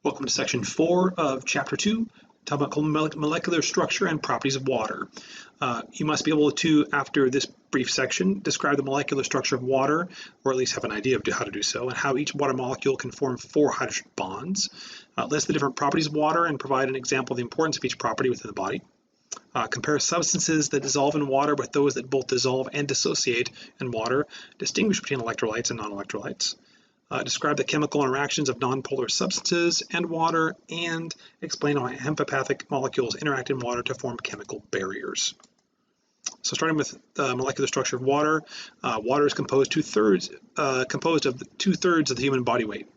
Welcome to section 4 of chapter 2, talking about molecular structure and properties of water. You must be able to, after this brief section, describe the molecular structure of water, or at least have an idea of how to do so, and how each water molecule can form 4 hydrogen bonds. List the different properties of water and provide an example of the importance of each property within the body. Compare substances that dissolve in water with those that both dissolve and dissociate in water. Distinguish between electrolytes and non-electrolytes. Describe the chemical interactions of nonpolar substances and water, and explain how amphipathic molecules interact in water to form chemical barriers. So starting with the molecular structure of water, water is composed of 2/3 of the human body weight,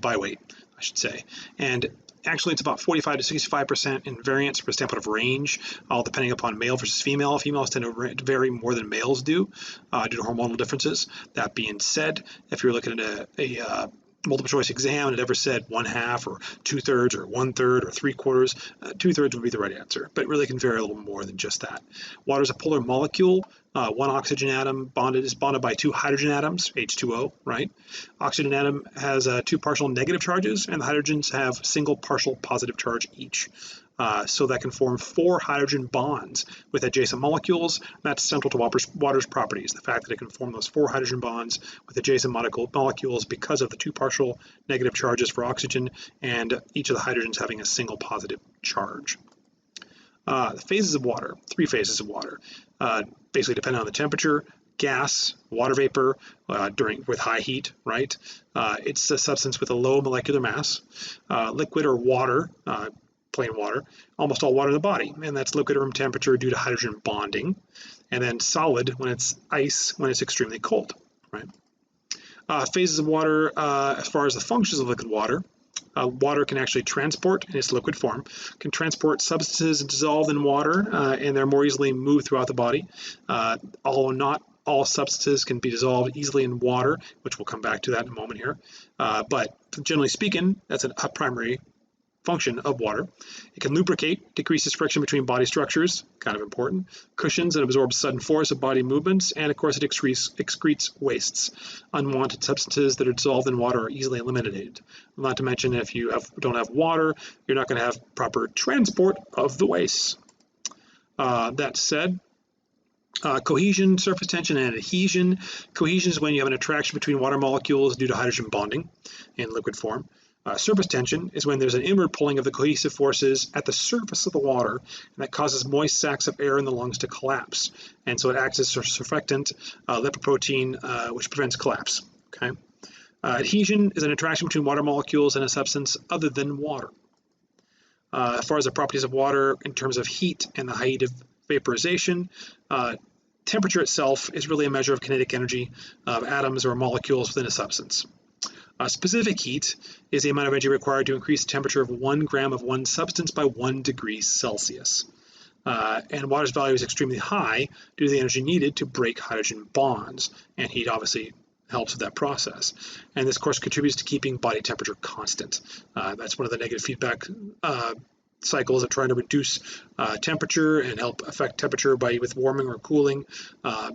by weight, I should say. And actually it's about 45 to 65% in variance for a standpoint of range, all depending upon male versus female. Females tend to vary more than males do due to hormonal differences. That being said, if you're looking at a multiple choice exam and it ever said 1/2 or 2/3 or 1/3 or 3/4, 2/3 would be the right answer, but it really can vary a little more than just that. Water is a polar molecule. One oxygen atom is bonded by 2 hydrogen atoms, H2O, right? Oxygen atom has 2 partial negative charges, and the hydrogens have single partial positive charge each. So that can form 4 hydrogen bonds with adjacent molecules. That's central to water's properties, the fact that it can form those 4 hydrogen bonds with adjacent molecules because of the 2 partial negative charges for oxygen and each of the hydrogens having a single positive charge. The phases of water, 3 phases of water, basically depending on the temperature. Gas, water vapor, with high heat, right? It's a substance with a low molecular mass. Liquid or water, plain water, almost all water in the body, and that's liquid at room temperature due to hydrogen bonding. And then solid when it's ice, when it's extremely cold, right? Phases of water, as far as the functions of liquid water, water can actually transport in its liquid form, can transport substances dissolved in water, and they're more easily moved throughout the body. Although not all substances can be dissolved easily in water, which we'll come back to that in a moment here. But generally speaking, that's a primary function of water. It can lubricate, decreases friction between body structures, kind of important, cushions and absorbs sudden force of body movements, and of course it excretes wastes. Unwanted substances that are dissolved in water are easily eliminated. Not to mention, if you don't have water, you're not going to have proper transport of the wastes. That said, cohesion, surface tension, and adhesion. Cohesion is when you have an attraction between water molecules due to hydrogen bonding in liquid form. Surface tension is when there's an inward pulling of the cohesive forces at the surface of the water, and that causes moist sacs of air in the lungs to collapse. And so it acts as a surfactant, lipoprotein, which prevents collapse. Okay. Adhesion is an attraction between water molecules and a substance other than water. As far as the properties of water in terms of heat and the height of vaporization, temperature itself is really a measure of kinetic energy of atoms or molecules within a substance. Specific heat is the amount of energy required to increase the temperature of 1 gram of one substance by 1 degree Celsius. And water's value is extremely high due to the energy needed to break hydrogen bonds, and heat obviously helps with that process. And this, of course, contributes to keeping body temperature constant. That's one of the negative feedback cycles of trying to reduce temperature and help affect temperature with warming or cooling.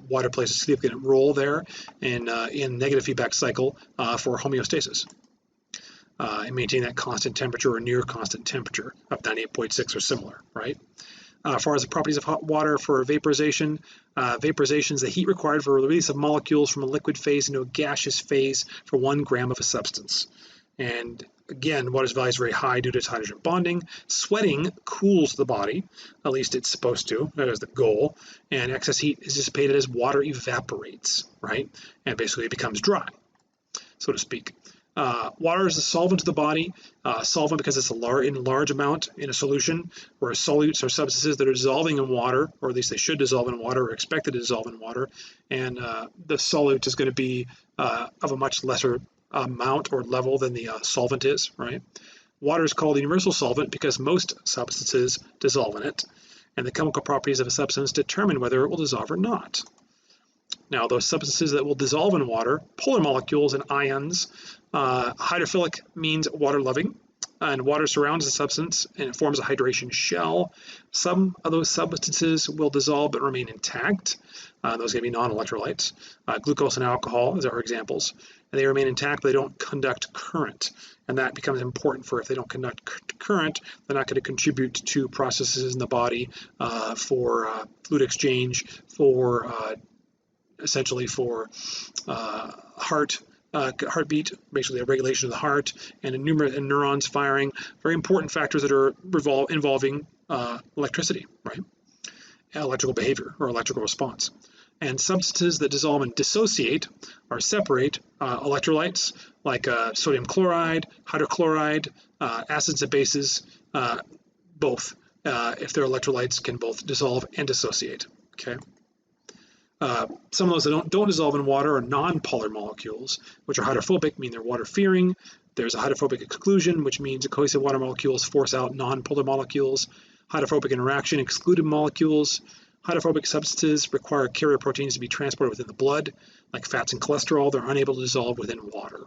Water plays a significant role there in negative feedback cycle for homeostasis and maintain that constant temperature or near constant temperature of 98.6 or similar, right? As far as the properties of hot water for vaporization, vaporization is the heat required for release of molecules from a liquid phase into a gaseous phase for 1 gram of a substance. And again, water's value is very high due to its hydrogen bonding. Sweating cools the body, at least it's supposed to, that is the goal, and excess heat is dissipated as water evaporates, right? And basically it becomes dry, so to speak. Water is a solvent to the body, solvent because it's in large amount in a solution, whereas solutes are substances that are dissolving in water, or at least they should dissolve in water or expected to dissolve in water, and the solute is going to be of a much lesser amount or level than the solvent is, right? Water is called a universal solvent because most substances dissolve in it, and the chemical properties of a substance determine whether it will dissolve or not. Now, those substances that will dissolve in water, polar molecules and ions, hydrophilic means water-loving, and water surrounds the substance and it forms a hydration shell. Some of those substances will dissolve but remain intact. Those are going to be non-electrolytes. Glucose and alcohol are examples. and they remain intact, but they don't conduct current. And that becomes important for if they don't conduct current, they're not going to contribute to processes in the body for fluid exchange, for essentially for heartbeat, basically a regulation of the heart, and neurons firing, very important factors that are involving electricity, right? Electrical behavior or electrical response. And substances that dissolve and dissociate or separate electrolytes like sodium chloride, hydrochloride, acids and bases, both, if their electrolytes can both dissolve and dissociate, okay? Some of those that don't dissolve in water are non-polar molecules, which are hydrophobic, meaning they're water-fearing. There's a hydrophobic exclusion, which means cohesive water molecules force out non-polar molecules. Hydrophobic interaction excluded molecules. Hydrophobic substances require carrier proteins to be transported within the blood, like fats and cholesterol. They're unable to dissolve within water.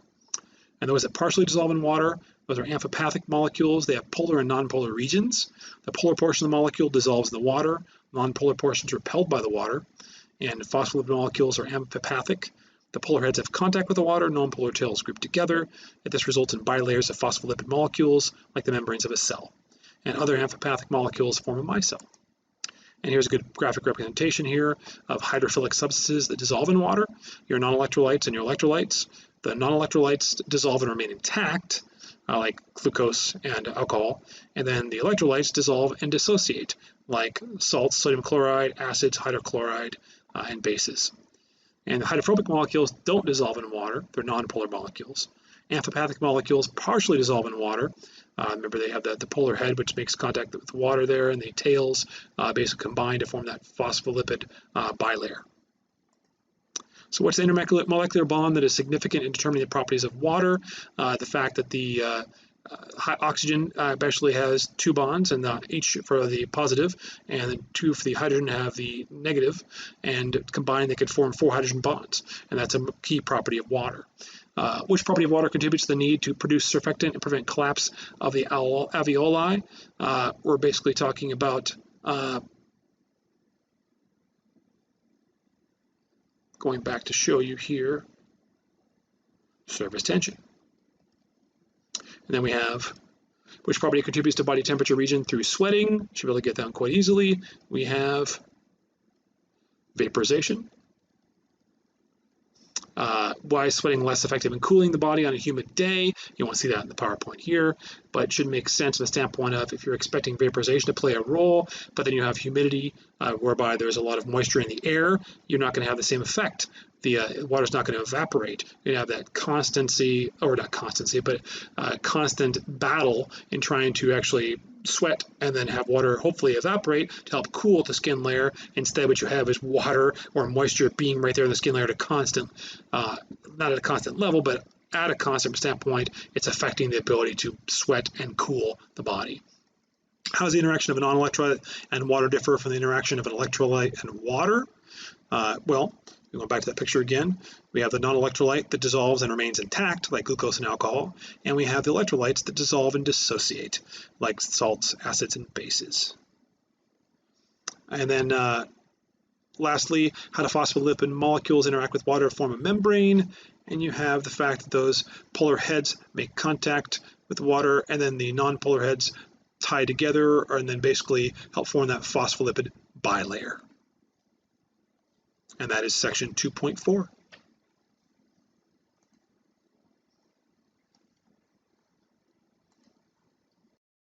And those that partially dissolve in water, those are amphipathic molecules. They have polar and nonpolar regions. The polar portion of the molecule dissolves in the water. Nonpolar portions are repelled by the water. And phospholipid molecules are amphipathic. The polar heads have contact with the water, non-polar tails group together, and this results in bilayers of phospholipid molecules, like the membranes of a cell. And other amphipathic molecules form a micelle. And here's a good graphic representation here of hydrophilic substances that dissolve in water, your non-electrolytes and your electrolytes. The non-electrolytes dissolve and remain intact, like glucose and alcohol, and then the electrolytes dissolve and dissociate, like salts, sodium chloride, acids, hydrochloride, and bases. And the hydrophobic molecules don't dissolve in water. They're nonpolar molecules. Amphipathic molecules partially dissolve in water. Remember, they have the polar head, which makes contact with water there, and the tails basically combine to form that phospholipid bilayer. So what's the intermolecular bond that is significant in determining the properties of water? The fact that the oxygen actually has 2 bonds, and each for the positive, and then 2 for the hydrogen have the negative, and combined they could form 4 hydrogen bonds, and that's a key property of water. Which property of water contributes to the need to produce surfactant and prevent collapse of the alveoli? We're basically talking about going back to show you here, surface tension. And then we have which property contributes to body temperature region through sweating. Should be able to get that quite easily. We have vaporization. Why is sweating less effective in cooling the body on a humid day? You won't see that in the PowerPoint here, but it should make sense from the standpoint of if you're expecting vaporization to play a role, but then you have humidity whereby there's a lot of moisture in the air, you're not going to have the same effect. The water's not going to evaporate. You have that constancy, or not constancy, but constant battle in trying to actually sweat and then have water hopefully evaporate to help cool the skin layer. Instead, what you have is water or moisture being right there in the skin layer at a constant, not at a constant level, but at a constant standpoint, it's affecting the ability to sweat and cool the body. How does the interaction of a non-electrolyte and water differ from the interaction of an electrolyte and water? Well, going back to that picture again, we have the non-electrolyte that dissolves and remains intact, like glucose and alcohol, and we have the electrolytes that dissolve and dissociate, like salts, acids, and bases. And then lastly, how do phospholipid molecules interact with water to form a membrane? And you have the fact that those polar heads make contact with water, and then the non-polar heads tie together, and then basically help form that phospholipid bilayer. And that is section 2.4.